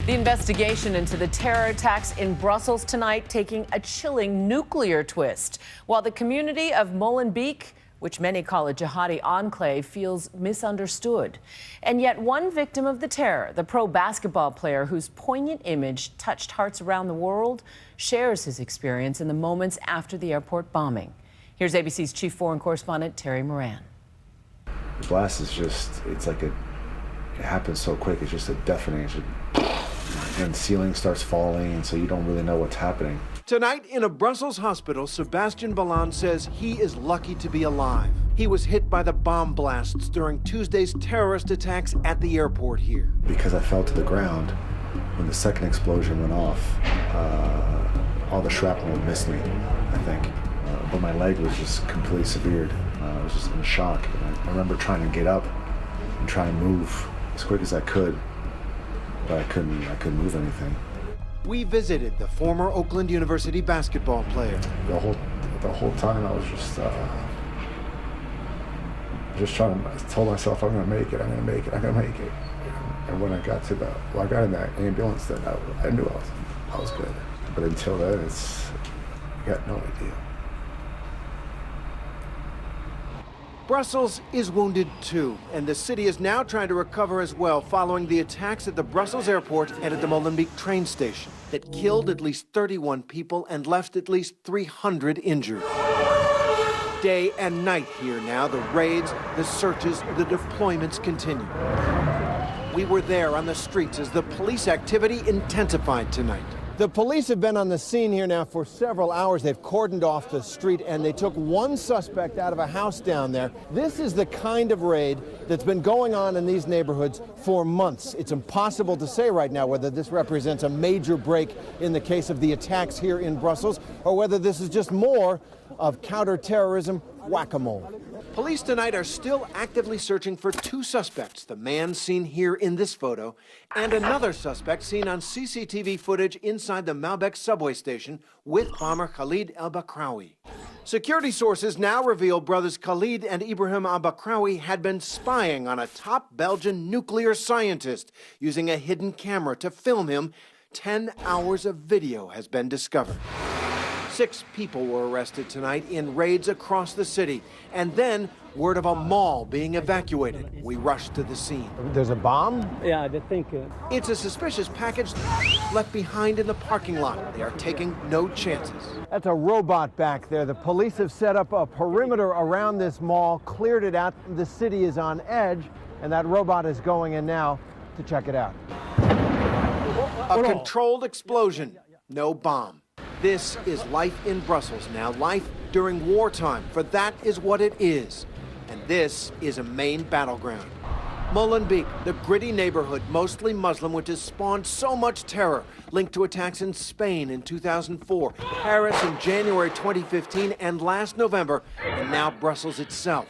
The investigation into the terror attacks in Brussels tonight taking a chilling nuclear twist, while the community of Molenbeek, which many call a jihadi enclave, feels misunderstood. And yet one victim of the terror, the pro basketball player whose poignant image touched hearts around the world, shares his experience in the moments after the airport bombing. Here's ABC's chief foreign correspondent, Terry Moran. The blast is just, it happens so quick, it's just a deafening, and the ceiling starts falling, and so you don't really know what's happening. Tonight in a Brussels hospital, Sebastian Ballan says he is lucky to be alive. He was hit by the bomb blasts during Tuesday's terrorist attacks at the airport here. Because I fell to the ground, when the second explosion went off, all the shrapnel missed me, I think. But my leg was just completely severed. I was just in shock. And I remember trying to get up and try and move as quick as I could, but I couldn't move anything. We visited the former Oakland University basketball player. The whole time I was just trying to tell myself, I'm gonna make it, I'm gonna make it, I'm gonna make it. And when I got in that ambulance, then I knew I was good. But until then, I got no idea. Brussels is wounded too, and the city is now trying to recover as well following the attacks at the Brussels airport and at the Molenbeek train station that killed at least 31 people and left at least 300 injured. Day and night here now, the raids, the searches, the deployments continue. We were there on the streets as the police activity intensified tonight. The police have been on the scene here now for several hours. They've cordoned off the street and they took one suspect out of a house down there. This is the kind of raid that's been going on in these neighborhoods for months. It's impossible to say right now whether this represents a major break in the case of the attacks here in Brussels or whether this is just more of counterterrorism whack-a-mole. Police tonight are still actively searching for two suspects, the man seen here in this photo, and another suspect seen on CCTV footage inside the Malbec subway station with bomber Khalid al-Bakraoui. Security sources now reveal brothers Khalid and Ibrahim al-Bakraoui had been spying on a top Belgian nuclear scientist using a hidden camera to film him. 10 hours of video has been discovered. 6 people were arrested tonight in raids across the city. And then word of a mall being evacuated. We rushed to the scene. There's a bomb? Yeah, they think. It's a suspicious package left behind in the parking lot. They are taking no chances. That's a robot back there. The police have set up a perimeter around this mall, cleared it out. The city is on edge, and that robot is going in now to check it out. A controlled explosion, no bomb. This is life in Brussels now, life during wartime, for that is what it is. And this is a main battleground. Molenbeek, the gritty neighborhood, mostly Muslim, which has spawned so much terror, linked to attacks in Spain in 2004, Paris in January 2015, and last November, and now Brussels itself.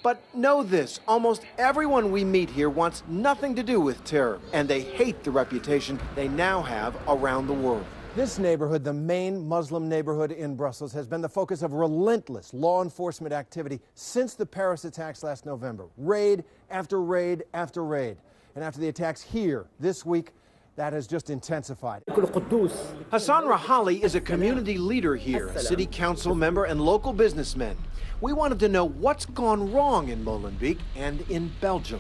But know this, almost everyone we meet here wants nothing to do with terror, and they hate the reputation they now have around the world. This neighborhood, the main Muslim neighborhood in Brussels, has been the focus of relentless law enforcement activity since the Paris attacks last November. Raid after raid after raid. And after the attacks here this week, that has just intensified. Hassan Rahali is a community leader here, a city council member and local businessman. We wanted to know what's gone wrong in Molenbeek and in Belgium.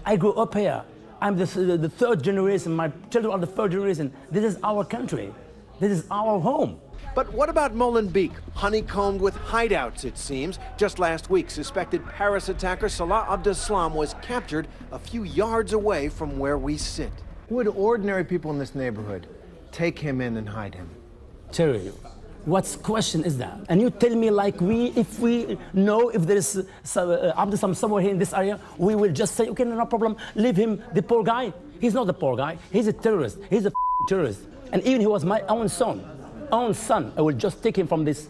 I grew up here. I'm the third generation. My children are the third generation. This is our country. This is our home. But what about Molenbeek? Honeycombed with hideouts, it seems. Just last week, suspected Paris attacker Salah Abdeslam was captured a few yards away from where we sit. Would ordinary people in this neighborhood take him in and hide him? Terry, what question is that? And you tell me like if we know if there is Abdeslam somewhere here in this area, we will just say, okay, no problem, leave him, the poor guy. He's not the poor guy, he's a terrorist, he's a terrorist. And even he was my own son, I will just take him from his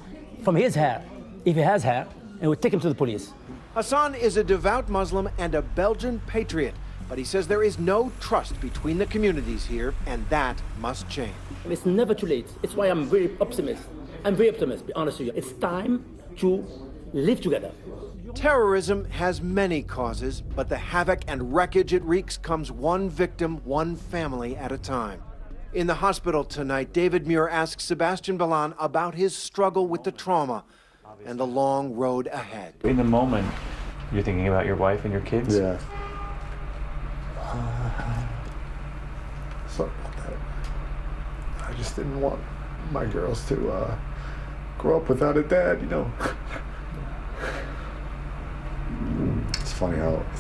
hair, if he has hair, and we'll take him to the police. Hassan is a devout Muslim and a Belgian patriot, but he says there is no trust between the communities here, and that must change. It's never too late. It's why I'm very optimistic. I'm very optimistic, to be honest with you. It's time to live together. Terrorism has many causes, but the havoc and wreckage it wreaks comes one victim, one family at a time. In the hospital tonight, David Muir asks Sebastian Balan about his struggle with the trauma and the long road ahead. In the moment, you're thinking about your wife and your kids? Yeah. Sorry about that. I just didn't want my girls to grow up without a dad, you know. It's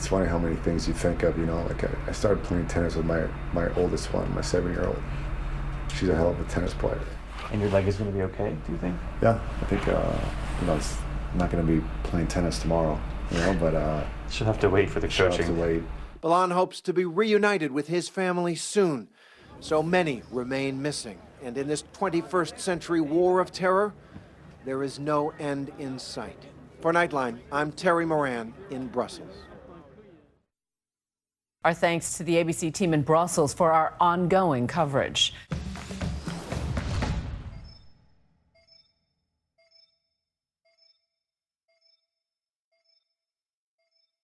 funny how many things you think of, you know. Like I started playing tennis with my oldest one, my 7-year-old. She's a hell of a tennis player. And your leg is going to be okay, do you think? Yeah, I think you know, I'm not going to be playing tennis tomorrow, you know, but She'll have to wait for the she'll coaching. have to wait. Balan hopes to be reunited with his family soon. So many remain missing. And in this 21st century war of terror, there is no end in sight. For Nightline, I'm Terry Moran in Brussels. Our thanks to the ABC team in Brussels for our ongoing coverage.